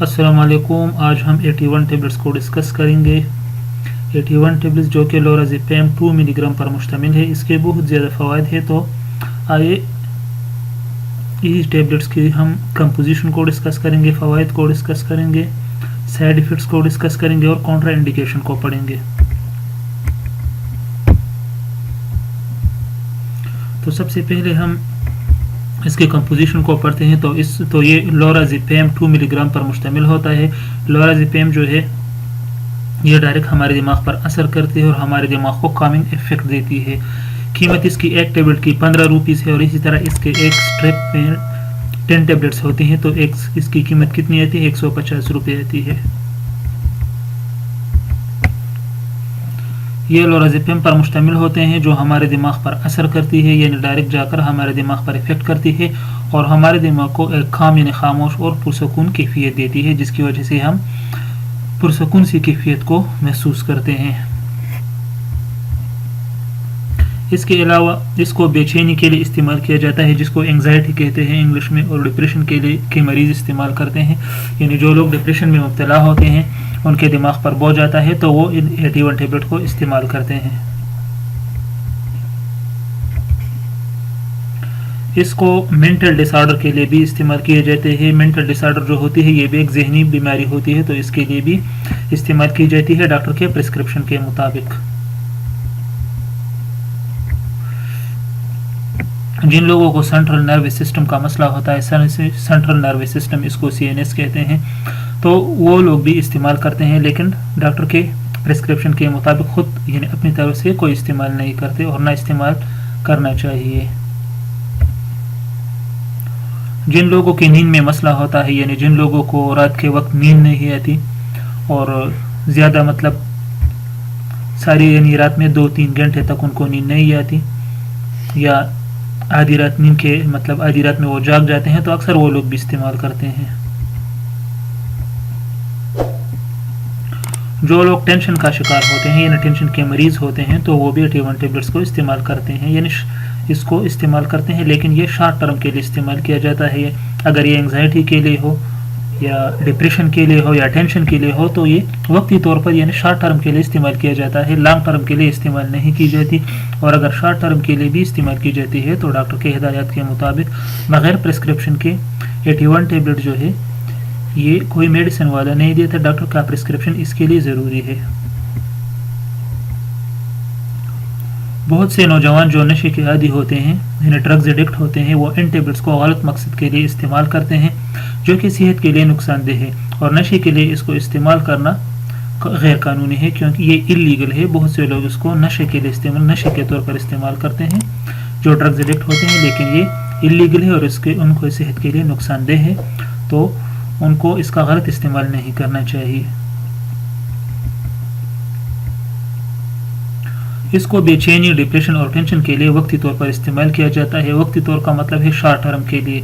السلام علیکم. آج ہم 81 ٹیبلٹس کو ڈسکس کریں گے. 81 ٹیبلٹس جو کہ لورازیپیم 2 ملی گرام پر مشتمل ہے. اس کے بہت زیادہ فوائد ہیں. تو آئیے اس ٹیبلٹس کی ہم کمپوزیشن کو ڈسکس کریں گے, فوائد کو ڈسکس کریں گے, سائیڈ ایفیکٹس کو ڈسکس کریں گے اور کانٹرا انڈیکیشن کو پڑھیں گے. تو سب سے پہلے ہم اس کے کمپوزیشن کو پڑھتے ہیں. تو یہ لورازیپیم 2 ملی گرام پر مشتمل ہوتا ہے. لورازیپیم جو ہے یہ ڈائریکٹ ہمارے دماغ پر اثر کرتی ہے اور ہمارے دماغ کو کامنگ ایفیکٹ دیتی ہے. قیمت اس کی ایک ٹیبلٹ کی 15 روپیز ہے اور اسی طرح اس کے ایک سٹرپ میں 10 ٹیبلٹس ہوتی ہیں. تو اس کی قیمت کتنی آتی ہے؟ 150 روپے آتی ہے. یہ لورازیپیم پر مشتمل ہوتے ہیں جو ہمارے دماغ پر اثر کرتی ہے, یعنی ڈائریکٹ جا کر ہمارے دماغ پر افیکٹ کرتی ہے اور ہمارے دماغ کو ایک کام یعنی خاموش اور پرسکون کیفیت دیتی ہے, جس کی وجہ سے ہم پرسکون سی کیفیت کو محسوس کرتے ہیں. اس کے علاوہ اس کو بے چینی کے لیے استعمال کیا جاتا ہے, جس کو انگزائٹی کہتے ہیں انگلش میں, اور ڈپریشن کے مریض استعمال کرتے ہیں. یعنی جو لوگ ڈپریشن میں مبتلا ہوتے ہیں, ان کے دماغ پر بوجھ آتا ہے, تو وہ ان 81 ٹیبلٹ کو استعمال کرتے ہیں. اس کو مینٹل ڈس آرڈر کے لیے بھی استعمال کیے جاتے ہیں. مینٹل ڈس آرڈر جو ہوتی ہے یہ بھی ایک ذہنی بیماری ہوتی ہے, تو اس کے لیے بھی استعمال کی جاتی ہے ڈاکٹر کے پرسکرپشن کے مطابق. جن لوگوں کو سینٹرل نروس سسٹم کا مسئلہ ہوتا ہے, سینٹرل نروس سسٹم اس کو CNS کہتے ہیں, تو وہ لوگ بھی استعمال کرتے ہیں, لیکن ڈاکٹر کے پرسکرپشن کے مطابق خود یعنی اپنی طرف سے کوئی استعمال نہیں کرتے اور نہ استعمال کرنا چاہیے. جن لوگوں کی نیند میں مسئلہ ہوتا ہے, یعنی جن لوگوں کو رات کے وقت نیند نہیں آتی اور زیادہ مطلب ساری یعنی رات میں 2-3 گھنٹے تک ان کو نیند نہیں آتی, یا آدھی رات نیند کے مطلب آدھی رات میں وہ جاگ جاتے ہیں, تو اکثر وہ لوگ بھی استعمال کرتے ہیں. جو لوگ ٹینشن کا شکار ہوتے ہیں یعنی ٹینشن کے مریض ہوتے ہیں, تو وہ بھی 81 ٹیبلٹس کو استعمال کرتے ہیں, یعنی اس کو استعمال کرتے ہیں, لیکن یہ شارٹ ٹرم کے لیے استعمال کیا جاتا ہے. اگر یہ انگزائٹی کے لیے ہو یا ڈپریشن کے لیے ہو یا ٹینشن کے لیے ہو, تو یہ وقتی طور پر یعنی شارٹ ٹرم کے لیے استعمال کیا جاتا ہے, لانگ ٹرم کے لیے استعمال نہیں کی جاتی. اور اگر شارٹ ٹرم کے لیے بھی استعمال کی جاتی ہے, تو ڈاکٹر کے ہدایات کے مطابق بغیر پرسکرپشن کے 81 ٹیبلٹ جو ہے یہ کوئی میڈیسن والا نہیں دیتا, ڈاکٹر کا پرسکرپشن اس کے لیے ضروری ہے. بہت سے نوجوان جو نشے کے عادی ہوتے ہیں یعنی ڈرگز ایڈکٹ ہوتے ہیں, وہ ان ٹیبلٹس کو غلط مقصد کے لیے استعمال کرتے ہیں, جو کہ صحت کے لیے نقصان دہ ہے, اور نشے کے لیے اس کو استعمال کرنا غیر قانونی ہے, کیونکہ یہ اللیگل ہے. بہت سے لوگ اس کو نشے کے لیے نشے کے طور پر استعمال کرتے ہیں جو ڈرگز ایڈکٹ ہوتے ہیں, لیکن یہ اللیگل ہے اور ان کو صحت کے لیے نقصان دہ ہے, تو ان کو اس کا غلط استعمال نہیں کرنا چاہیے. اس کو بے چینی, ڈپریشن اور ٹینشن کے لیے وقتی طور پر استعمال کیا جاتا ہے. وقتی طور کا مطلب ہے شارٹ ٹرم کے لیے,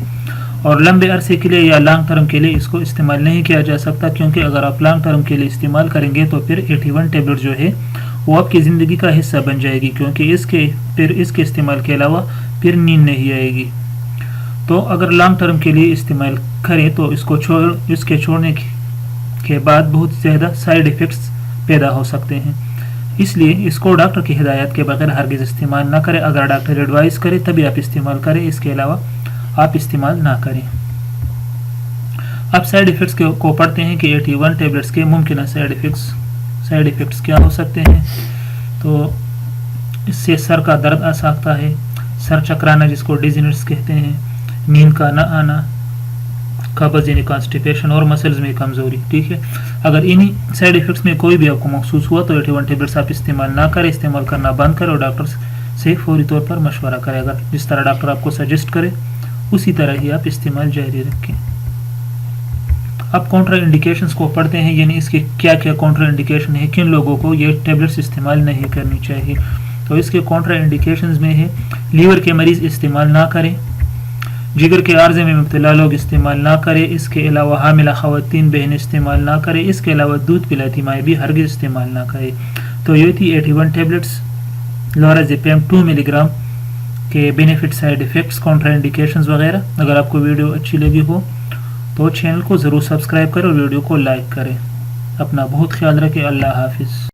اور لمبے عرصے کے لیے یا لانگ ٹرم کے لیے اس کو استعمال نہیں کیا جا سکتا, کیونکہ اگر آپ لانگ ٹرم کے لیے استعمال کریں گے تو پھر 81 ٹیبلٹ جو ہے وہ آپ کی زندگی کا حصہ بن جائے گی, کیونکہ اس کے استعمال کے علاوہ پھر نیند نہیں آئے گی. تو اگر لانگ ٹرم کے لیے استعمال کریں تو اس کے چھوڑنے کے بعد بہت زیادہ سائیڈ ایفیکٹس پیدا ہو سکتے ہیں. اس لیے اس کو ڈاکٹر کی ہدایت کے بغیر ہرگز استعمال نہ کریں. اگر ڈاکٹر ایڈوائز کرے تبھی آپ استعمال کریں, اس کے علاوہ آپ استعمال نہ کریں. اب سائیڈ ایفیکٹس کو پڑھتے ہیں کہ 81 ٹیبلٹس کے ممکنہ سائیڈ ایفیکٹس کیا ہو سکتے ہیں. تو اس سے سر کا درد آ سکتا ہے, سر چکرانا جس کو ڈیزینس کہتے ہیں, نیند کا نہ آنا, قبض یعنی کانسٹیپیشن, اور مسلز میں کمزوری. ٹھیک ہے, اگر انہی سائیڈ ایفیکٹس میں کوئی بھی آپ کو محسوس ہوا تو 81 ٹیبلٹس آپ استعمال نہ کریں, استعمال کرنا بند کریں اور ڈاکٹر سے فوری طور پر مشورہ کریں. اگر جس طرح ڈاکٹر آپ کو سجیسٹ کرے اسی طرح ہی آپ استعمال جاری رکھیں. اب کاؤنٹر انڈیکیشنز کو پڑھتے ہیں, یعنی اس کے کیا کیا کاؤنٹر انڈیکیشن ہے, کن لوگوں کو یہ ٹیبلٹس استعمال نہیں کرنی چاہیے. تو اس کے کاؤنٹر انڈیکیشنز میں ہے لیور کے مریض استعمال نہ کریں, جگر کے عارضے میں مبتلا لوگ استعمال نہ کریں, اس کے علاوہ حاملہ خواتین بہن استعمال نہ کریں, اس کے علاوہ دودھ پلاتی مائیں بھی ہرگز استعمال نہ کریں. تو یہ تھی 81 ٹیبلٹس لورازیپیم 2 ملی گرام کے benefit, side effects, counter indications وغیرہ. اگر آپ کو ویڈیو اچھی لگی ہو تو چینل کو ضرور سبسکرائب کریں اور ویڈیو کو لائک کریں. اپنا بہت خیال رکھیں. اللہ حافظ.